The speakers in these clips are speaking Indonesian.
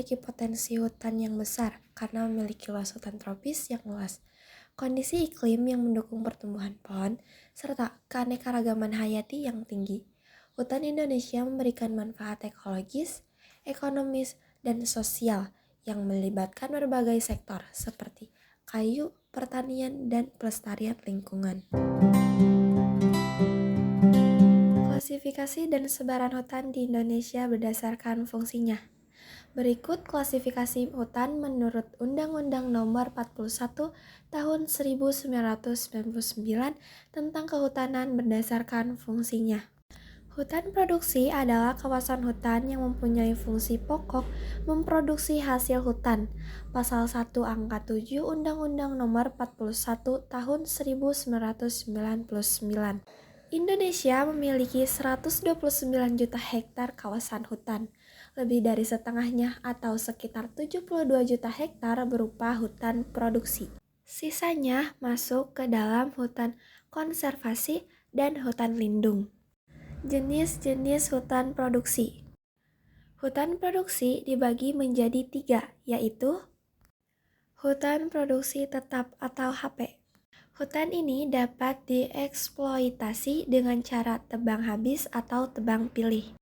memiliki potensi hutan yang besar karena memiliki luas hutan tropis yang luas, kondisi iklim yang mendukung pertumbuhan pohon, serta keanekaragaman hayati yang tinggi. Hutan Indonesia memberikan manfaat ekologis, ekonomis, dan sosial yang melibatkan berbagai sektor seperti kayu, pertanian, dan pelestarian lingkungan. Klasifikasi dan sebaran hutan di Indonesia berdasarkan fungsinya. Berikut klasifikasi hutan menurut Undang-Undang Nomor 41 Tahun 1999 tentang Kehutanan berdasarkan fungsinya. Hutan produksi adalah kawasan hutan yang mempunyai fungsi pokok memproduksi hasil hutan. Pasal 1 Angka 7 Undang-Undang Nomor 41 Tahun 1999. Indonesia memiliki 129 juta hektar kawasan hutan. Lebih dari setengahnya atau sekitar 72 juta hektar berupa hutan produksi. Sisanya masuk ke dalam hutan konservasi dan hutan lindung. Jenis-jenis hutan produksi. Hutan produksi dibagi menjadi 3, yaitu hutan produksi tetap atau HP. Hutan ini dapat dieksploitasi dengan cara tebang habis atau tebang pilih.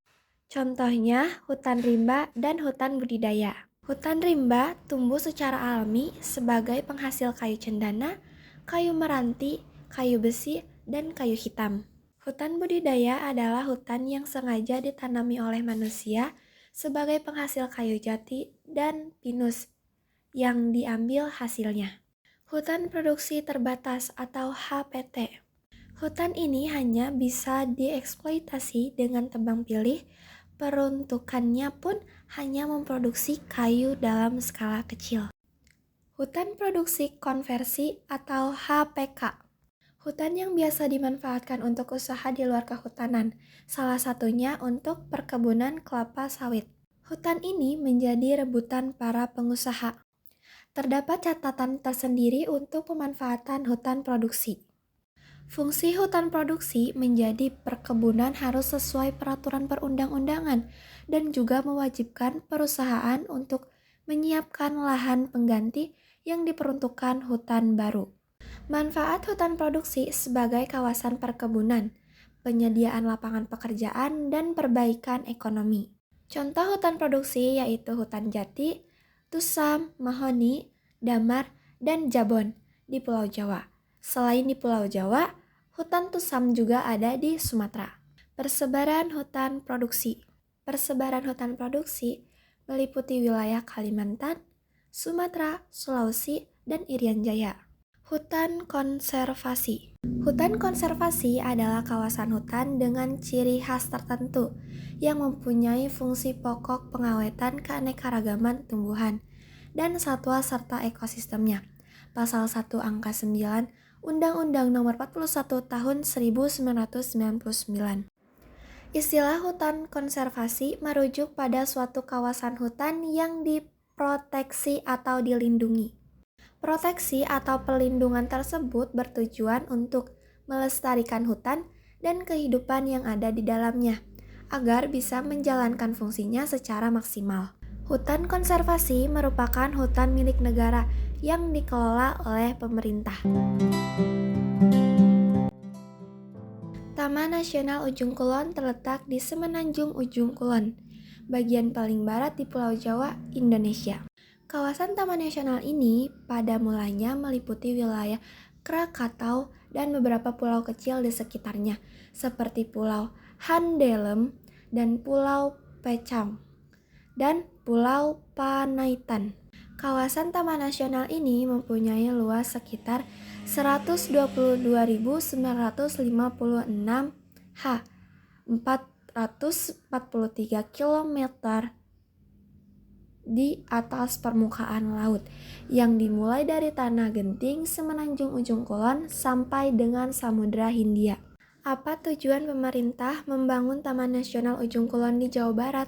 Contohnya hutan rimba dan hutan budidaya. Hutan rimba tumbuh secara alami sebagai penghasil kayu cendana, kayu meranti, kayu besi, dan kayu hitam. Hutan budidaya adalah hutan yang sengaja ditanami oleh manusia sebagai penghasil kayu jati dan pinus yang diambil hasilnya. Hutan produksi terbatas atau HPT. Hutan ini hanya bisa dieksploitasi dengan tebang pilih, peruntukannya pun hanya memproduksi kayu dalam skala kecil. Hutan produksi konversi atau HPK. Hutan yang biasa dimanfaatkan untuk usaha di luar kehutanan, salah satunya untuk perkebunan kelapa sawit. Hutan ini menjadi rebutan para pengusaha. Terdapat catatan tersendiri untuk pemanfaatan hutan produksi. Fungsi hutan produksi menjadi perkebunan harus sesuai peraturan perundang-undangan dan juga mewajibkan perusahaan untuk menyiapkan lahan pengganti yang diperuntukkan hutan baru. Manfaat hutan produksi sebagai kawasan perkebunan, penyediaan lapangan pekerjaan, dan perbaikan ekonomi. Contoh hutan produksi yaitu hutan jati, tusam, mahoni, damar, dan jabon di Pulau Jawa. Selain di Pulau Jawa, hutan tusam juga ada di Sumatera. Persebaran hutan produksi. Persebaran hutan produksi meliputi wilayah Kalimantan, Sumatera, Sulawesi, dan Irian Jaya. Hutan konservasi. Hutan konservasi adalah kawasan hutan dengan ciri khas tertentu yang mempunyai fungsi pokok pengawetan keanekaragaman tumbuhan dan satwa serta ekosistemnya. Pasal 1 Angka 9 Undang-Undang Nomor 41 Tahun 1999. Istilah hutan konservasi merujuk pada suatu kawasan hutan yang diproteksi atau dilindungi. Proteksi atau perlindungan tersebut bertujuan untuk melestarikan hutan dan kehidupan yang ada di dalamnya, agar bisa menjalankan fungsinya secara maksimal. Hutan konservasi merupakan hutan milik negara yang dikelola oleh pemerintah. Taman Nasional Ujung Kulon terletak di Semenanjung Ujung Kulon, bagian paling barat di Pulau Jawa, Indonesia. Kawasan Taman Nasional ini pada mulanya meliputi wilayah Krakatau dan beberapa pulau kecil di sekitarnya, seperti Pulau Handeuleum dan Pulau Pecang dan Pulau Panaitan. Kawasan Taman Nasional ini mempunyai luas sekitar 122.956 ha, 443 km di atas permukaan laut, yang dimulai dari Tanah Genting, Semenanjung Ujung Kulon sampai dengan Samudra Hindia. Apa tujuan pemerintah membangun Taman Nasional Ujung Kulon di Jawa Barat?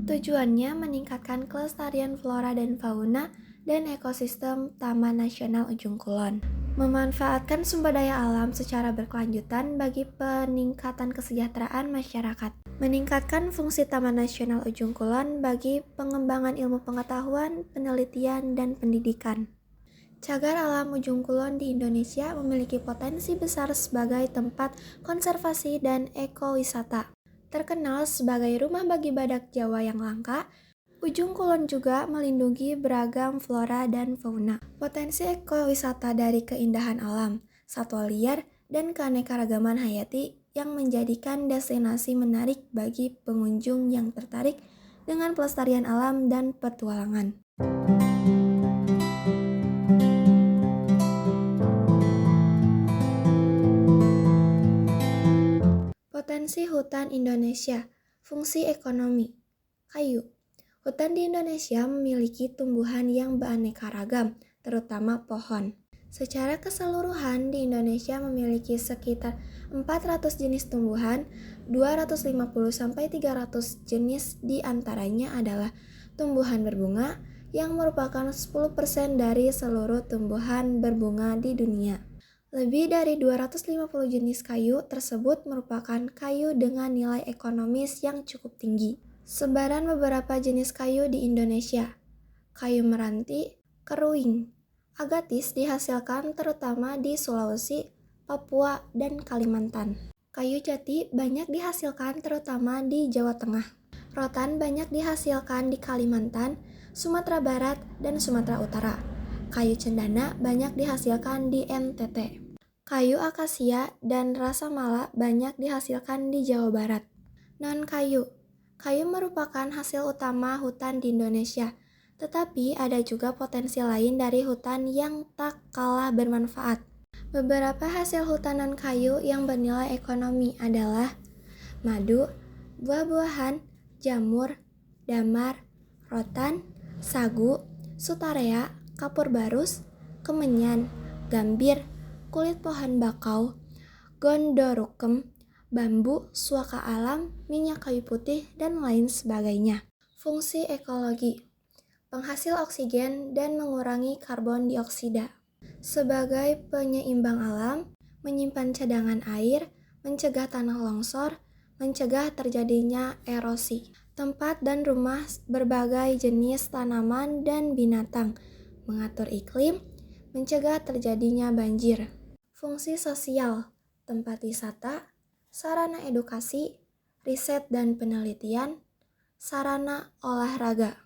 Tujuannya meningkatkan kelestarian flora dan fauna dan ekosistem Taman Nasional Ujung Kulon, memanfaatkan sumber daya alam secara berkelanjutan bagi peningkatan kesejahteraan masyarakat, meningkatkan fungsi Taman Nasional Ujung Kulon bagi pengembangan ilmu pengetahuan, penelitian, dan pendidikan. Cagar alam Ujung Kulon di Indonesia memiliki potensi besar sebagai tempat konservasi dan ekowisata. Terkenal sebagai rumah bagi badak Jawa yang langka, Ujung Kulon juga melindungi beragam flora dan fauna. Potensi ekowisata dari keindahan alam, satwa liar, dan keanekaragaman hayati yang menjadikan destinasi menarik bagi pengunjung yang tertarik dengan pelestarian alam dan petualangan. Potensi hutan Indonesia, fungsi ekonomi, kayu. Hutan di Indonesia memiliki tumbuhan yang beraneka ragam, terutama pohon. Secara keseluruhan di Indonesia memiliki sekitar 400 jenis tumbuhan, 250-300 jenis diantaranya adalah tumbuhan berbunga yang merupakan 10% dari seluruh tumbuhan berbunga di dunia. Lebih dari 250 jenis kayu tersebut merupakan kayu dengan nilai ekonomis yang cukup tinggi. Sebaran beberapa jenis kayu di Indonesia. Kayu meranti, keruing, agatis dihasilkan terutama di Sulawesi, Papua, dan Kalimantan. Kayu jati banyak dihasilkan terutama di Jawa Tengah. Rotan banyak dihasilkan di Kalimantan, Sumatera Barat, dan Sumatera Utara. Kayu cendana banyak dihasilkan di NTT. Kayu akasia dan rasa mala banyak dihasilkan di Jawa Barat. Non-kayu. Kayu merupakan hasil utama hutan di Indonesia, tetapi ada juga potensi lain dari hutan yang tak kalah bermanfaat. Beberapa hasil hutan non-kayu yang bernilai ekonomi adalah madu, buah-buahan, jamur, damar, rotan, sagu, sutarea, kapur barus, kemenyan, gambir, kulit pohon bakau, gondorukem, bambu, suaka alam, minyak kayu putih, dan lain sebagainya. Fungsi ekologi, penghasil oksigen dan mengurangi karbon dioksida. Sebagai penyeimbang alam, menyimpan cadangan air, mencegah tanah longsor, mencegah terjadinya erosi. Tempat dan rumah berbagai jenis tanaman dan binatang, mengatur iklim, mencegah terjadinya banjir. Fungsi sosial, tempat wisata, sarana edukasi, riset dan penelitian, sarana olahraga.